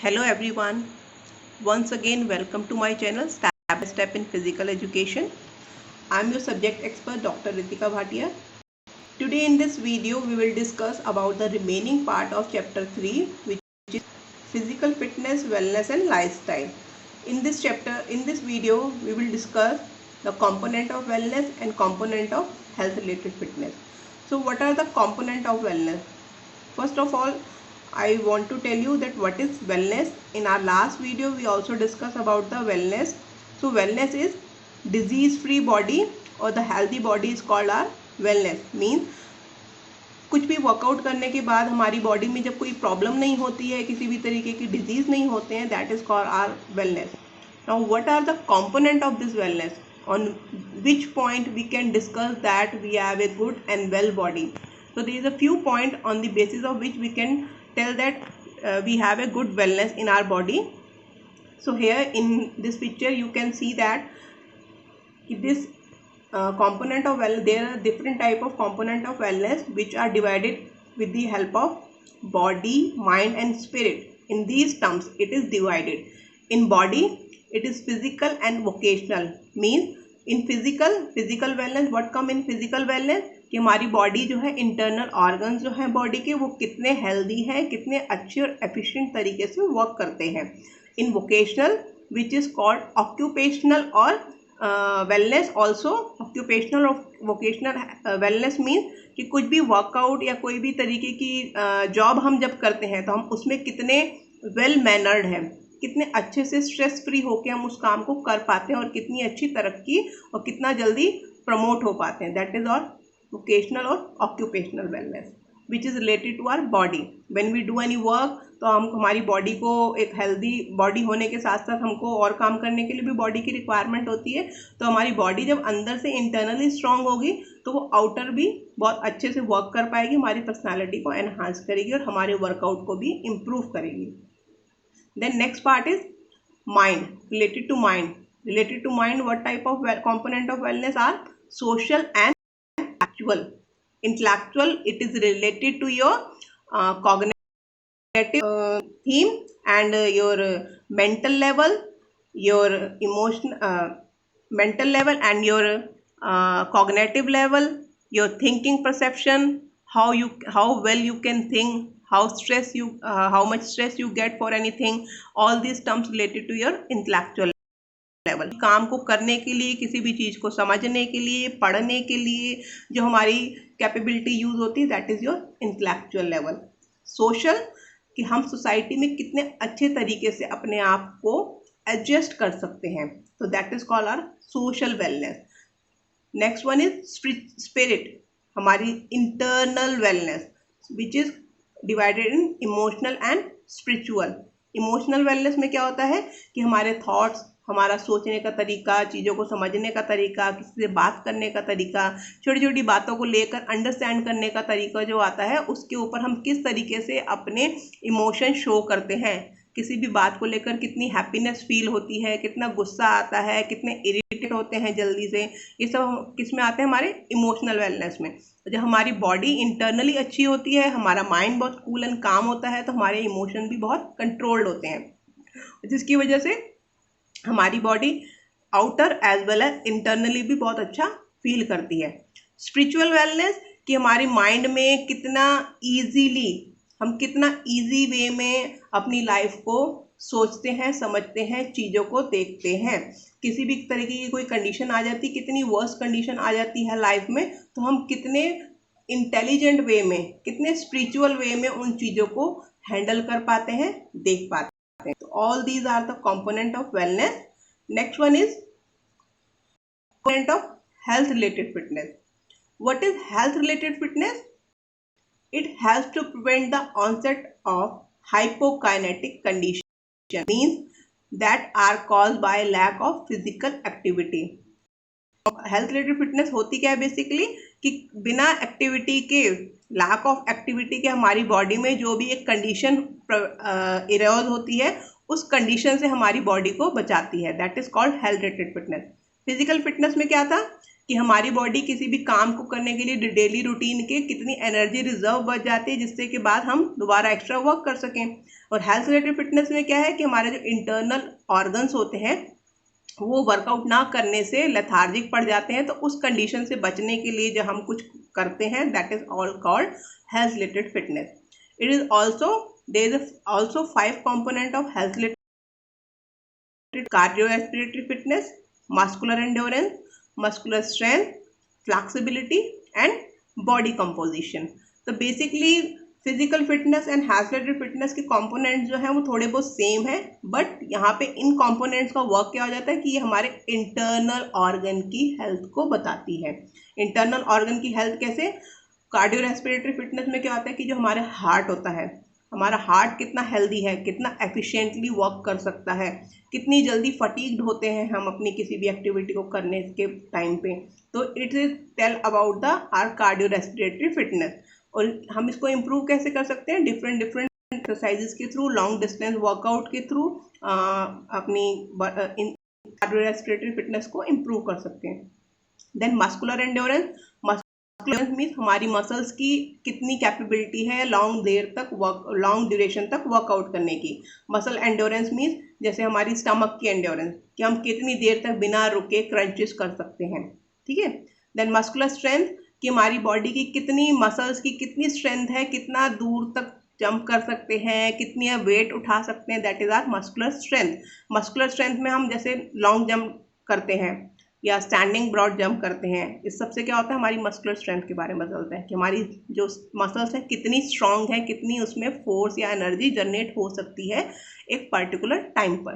Hello everyone. Once again welcome to my channel Step by Step in Physical Education. I am your subject expert Dr. Ritika Bhatia. Today in this video we will discuss about the remaining part of chapter 3, which is physical fitness, wellness and lifestyle. In this video we will discuss the component of wellness and component of health related fitness. So what are the component of wellness? First of all, I want to tell you that what is wellness. In our last video we also discussed about the wellness. So wellness is disease free body or the healthy body is called our wellness. Means कुछ भी workout करने के बाद हमारी body में जब कोई problem नहीं होती है, किसी भी तरीके की डिजीज नहीं होते हैं, that is called our wellness. Now what are the component of this wellness? On which point we can discuss that we have a good and well body. So there is a few points on the basis of which we can tell that we have a good wellness in our body. So here in this picture you can see that this component of wellness, there are different type of component of wellness which are divided with the help of body, mind and spirit. In these terms it is divided. In body it is physical and vocational. Means in physical wellness, what come in physical wellness कि हमारी body जो है, internal organs जो है body के, वो कितने healthy हैं, कितने अच्छे और एफिशिएंट तरीके से वर्क करते हैं. इन vocational which is called occupational और वेलनेस ऑल्सो. ऑक्यूपेशनल और वोकेशनल वेलनेस मीन्स कि कुछ भी वर्कआउट या कोई भी तरीके की जॉब हम जब करते हैं तो हम उसमें कितने वेल मैनर्ड हैं, कितने अच्छे से स्ट्रेस फ्री होकर हम उस काम को कर पाते हैं और कितनी अच्छी तरक्की और कितना जल्दी प्रमोट हो पाते हैं. दैट इज और वोकेशनल और occupational wellness which is related to our body. When we do any work तो हम हमारी बॉडी को एक हेल्दी बॉडी होने के साथ साथ हमको और काम करने के लिए भी बॉडी की रिक्वायरमेंट होती है. तो हमारी बॉडी जब अंदर से इंटरनली स्ट्रांग होगी तो वो आउटर भी बहुत अच्छे से वर्क कर पाएगी, हमारी पर्सनालिटी को एनहांस करेगी और हमारे वर्कआउट को भी इम्प्रूव करेगी. Then next part is mind. Related to mind, what type of component of wellness are social and intellectual. Intellectual, it is related to your cognitive theme and your mental level, your mental level and your cognitive level, your thinking perception, how well you can think, how much stress you get for anything. All these terms related to your intellectual level. काम को करने के लिए, किसी भी चीज़ को समझने के लिए, पढ़ने के लिए जो हमारी कैपेबिलिटी यूज होती है, that is your intellectual level. Social, कि हम सोसाइटी में कितने अच्छे तरीके से अपने आप को एडजस्ट कर सकते हैं, तो that is called our social wellness. Next one is spirit, हमारी internal wellness which is divided in emotional and spiritual. Emotional wellness में क्या होता है कि हमारे थॉट्स, हमारा सोचने का तरीका, चीज़ों को समझने का तरीका, किसी से बात करने का तरीका, छोटी छोटी बातों को लेकर अंडरस्टैंड करने का तरीका जो आता है, उसके ऊपर हम किस तरीके से अपने इमोशन शो करते हैं. किसी भी बात को लेकर कितनी हैप्पीनेस फील होती है, कितना गुस्सा आता है, कितने इरिटेट होते हैं जल्दी से, ये सब किस में आते हैं? हमारे इमोशनल वेलनेस में. जब हमारी बॉडी इंटरनली अच्छी होती है, हमारा माइंड बहुत कूल एंड काम होता है, तो हमारे इमोशन भी बहुत कंट्रोल्ड होते हैं, जिसकी वजह से हमारी body outer as well as internally भी बहुत अच्छा फील करती है. स्पिरिचुअल वेलनेस, कि हमारी माइंड में कितना ईजीली, हम कितना ईजी वे में अपनी लाइफ को सोचते हैं, समझते हैं, चीज़ों को देखते हैं. किसी भी तरीके की कोई कंडीशन आ जाती, कितनी वर्स कंडीशन आ जाती है लाइफ में, तो हम कितने इंटेलिजेंट वे में, कितने स्पिरिचुअल वे में उन चीज़ों को हैंडल कर पाते हैं, देख पाते हैं. So all these are the component of wellness. Next one is component of health related fitness. What is health related fitness? It helps to prevent the onset of hypokinetic condition, means that are caused by lack of physical activity. Health related fitness होती क्या है basically, कि बिना activity के, lack of activity के हमारी body में जो भी एक कंडीशन इरोज होती है, उस कंडीशन से हमारी बॉडी को बचाती है. That is called health related fitness. Physical fitness में क्या था कि हमारी बॉडी किसी भी काम को करने के लिए डेली रूटीन के कितनी एनर्जी रिजर्व बच जाती है, जिससे कि बाद हम दोबारा एक्स्ट्रा वर्क कर सकें। और हेल्थ रिलेटेड फिटनेस में क्या है कि हमारे जो इंटरनल ऑर्गन्स होते हैं वो वर्कआउट ना करने से लेथार्जिक पड़ जाते हैं, तो उस कंडीशन से बचने के लिए जो हम कुछ करते हैं, that is all called health related fitness. It is also there is also 5 component of health related: cardiorespiratory fitness, muscular endurance, muscular strength, flexibility and body composition। तो basically physical fitness and health related fitness के components जो हैं वो थोड़े बहुत same है, but यहाँ पे इन कंपोनेंट्स का वर्क क्या हो जाता है कि ये हमारे इंटरनल ऑर्गन की हेल्थ को बताती है। इंटरनल ऑर्गन की हेल्थ कैसे? कार्डियो रेस्पिरेटरी फिटनेस में क्या होता है कि जो हमारे हार्ट होता है, हमारा हार्ट कितना हेल्दी है, कितना एफिशिएंटली वर्क कर सकता है, कितनी जल्दी फटीग्ड होते हैं हम अपनी किसी भी एक्टिविटी को करने के टाइम पे, तो it is tell about the our cardio respiratory fitness. और हम इसको इम्प्रूव कैसे कर सकते हैं? डिफरेंट एक्सरसाइजेस के थ्रू, लॉन्ग डिस्टेंस वर्कआउट के थ्रू अपनी कार्डियो रेस्पिरेटरी फिटनेस को इम्प्रूव कर सकते हैं। Then muscular endurance. मीन्स हमारी मसल्स की कितनी कैपेबिलिटी है लॉन्ग ड्यूरेशन तक वर्कआउट करने की। मसल एंड्योरेंस मीन्स जैसे हमारी स्टमक की एंड्योरेंस, कि हम कितनी देर तक बिना रुके क्रंचेस कर सकते हैं, ठीक है। देन मस्कुलर स्ट्रेंथ, कि हमारी बॉडी की कितनी मसल्स की कितनी स्ट्रेंथ है, कितना दूर तक जंप कर सकते हैं, कितनी वेट उठा सकते हैं, that is our muscular strength. Muscular strength में हम जैसे लॉन्ग जंप करते हैं या स्टैंडिंग ब्रॉड जंप करते हैं, इस सबसे क्या होता है, हमारी मस्कुलर स्ट्रेंथ के बारे में बताता है कि हमारी जो मसल्स हैं कितनी स्ट्रांग है, कितनी उसमें फोर्स या एनर्जी जनरेट हो सकती है एक पर्टिकुलर टाइम पर।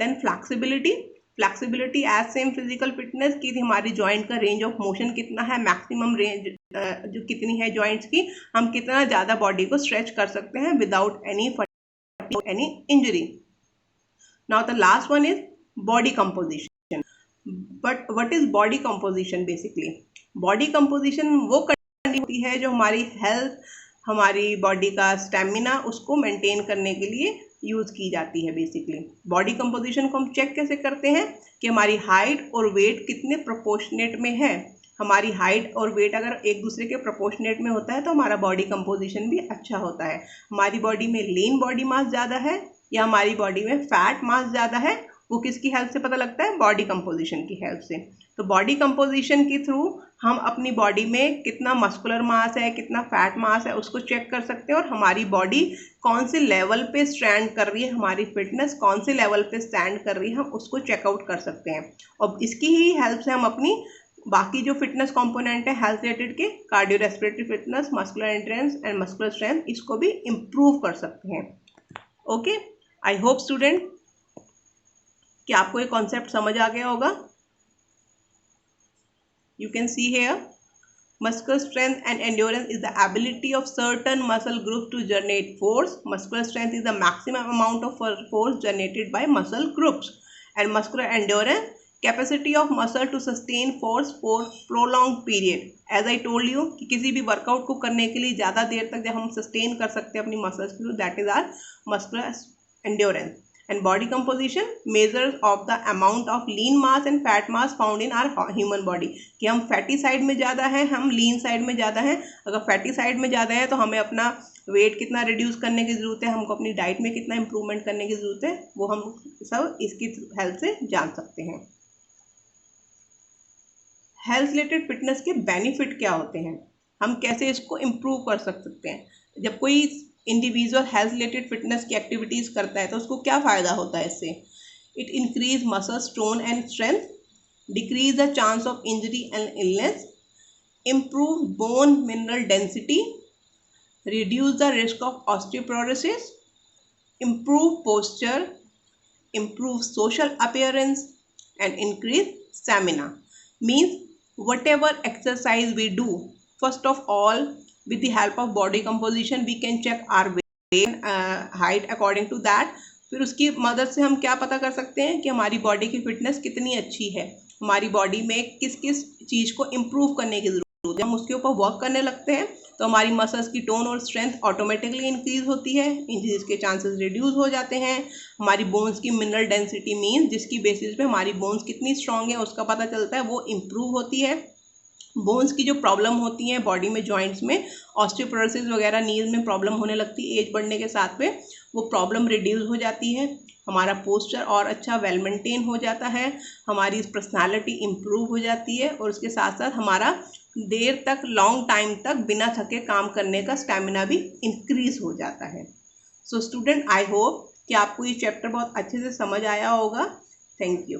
Then flexibility as same physical fitness की हमारी जॉइंट का रेंज ऑफ मोशन कितना है, मैक्सिमम रेंज जो कितनी है जॉइंट्स की, हम कितना ज़्यादा बॉडी को स्ट्रेच कर सकते हैं without any injury. Now the last one is body composition. But what is body composition? Basically body composition वो कंडीशन होती है जो हमारी हेल्थ, हमारी बॉडी का स्टेमिना उसको मेंटेन करने के लिए यूज की जाती है। बेसिकली बॉडी कंपोजिशन को हम चेक कैसे करते हैं कि हमारी हाइट और वेट कितने प्रोपोर्शनेट में है। हमारी हाइट और वेट अगर एक दूसरे के प्रोपोर्शनेट में होता है तो हमारा बॉडी कंपोजिशन भी अच्छा होता है। हमारी बॉडी में लीन बॉडी मास ज़्यादा है या हमारी बॉडी में फैट मास ज़्यादा है, वो किसकी हेल्प से पता लगता है? बॉडी कंपोजिशन की हेल्प से। तो बॉडी कंपोजिशन के थ्रू हम अपनी बॉडी में कितना मस्कुलर मास है, कितना फैट मास है, उसको चेक कर सकते हैं, और हमारी बॉडी कौन से लेवल पे स्टैंड कर रही है, हमारी फिटनेस कौन से लेवल पे स्टैंड कर रही है, हम उसको चेकआउट कर सकते हैं। और इसकी ही हेल्प से हम अपनी बाकी जो फिटनेस कंपोनेंट है हेल्थ रिलेटेड के, cardio respiratory fitness, muscular endurance and muscular strength, इसको भी इम्प्रूव कर सकते हैं। ओके, आई होप स्टूडेंट कि आपको ये कॉन्सेप्ट समझ आ गया होगा। You can see here, muscular strength and endurance is the ability of certain muscle groups to generate force. Muscular strength is the maximum amount of force generated by muscle groups, and muscular endurance, capacity of muscle to sustain force for prolonged period. As I told you कि किसी भी workout को करने के लिए ज़्यादा देर तक जब हम सस्टेन कर सकते हैं अपनी मसल्स को, that is our muscular endurance. And body composition measures of the amount of lean mass and fat mass found in our human body, कि हम फैटी साइड में ज़्यादा हैं, हम लीन साइड में ज़्यादा हैं। अगर फैटी साइड में ज़्यादा है तो हमें अपना वेट कितना रिड्यूस करने की ज़रूरत है, हमको अपनी डाइट में कितना इम्प्रूवमेंट करने की ज़रूरत है, वो हम सब इसकी हेल्प से जान सकते हैं। हेल्थ रिलेटेड फिटनेस के बेनिफिट क्या होते हैं, हम कैसे इसको इम्प्रूव कर सकते हैं? जब कोई इंडिविजुअल हेल्थ रिलेटेड फिटनेस की एक्टिविटीज़ करता है तो उसको क्या फ़ायदा होता है इससे? It increase muscle tone and strength, decrease the chance of injury and illness, improve bone mineral density, reduce the risk of osteoporosis, improve posture, improve social appearance and increase stamina. Means whatever exercise we do, first of all with the help of body composition we can check our weight, height according to that। फिर उसकी मदद से हम क्या पता कर सकते हैं कि हमारी बॉडी की फिटनेस कितनी अच्छी है, हमारी बॉडी में किस किस चीज़ को इम्प्रूव करने की ज़रूरत है, हम उसके ऊपर वर्क करने लगते हैं तो हमारी मसल्स की टोन और स्ट्रेंथ ऑटोमेटिकली इंक्रीज होती है, इंजरीज के चांसेस रिड्यूस हो जाते हैं। हमारी बोन्स की मिनरल डेंसिटी मीन्स जिसकी बेसिस पे हमारी बोन्स कितनी स्ट्रांग है उसका पता चलता है, वो इम्प्रूव होती है। बोन्स की जो प्रॉब्लम होती है बॉडी में, जॉइंट्स में, ऑस्टियोपोरोसिस वगैरह, नीज में प्रॉब्लम होने लगती है एज बढ़ने के साथ में, वो प्रॉब्लम रिड्यूस हो जाती है। हमारा पोस्चर और अच्छा वेल मेंटेन हो जाता है, हमारी पर्सनालिटी इम्प्रूव हो जाती है और उसके साथ साथ हमारा देर तक, लॉन्ग टाइम तक बिना थके काम करने का स्टेमिना भी इंक्रीज हो जाता है। सो स्टूडेंट, आई होप कि आपको ये चैप्टर बहुत अच्छे से समझ आया होगा। Thank you.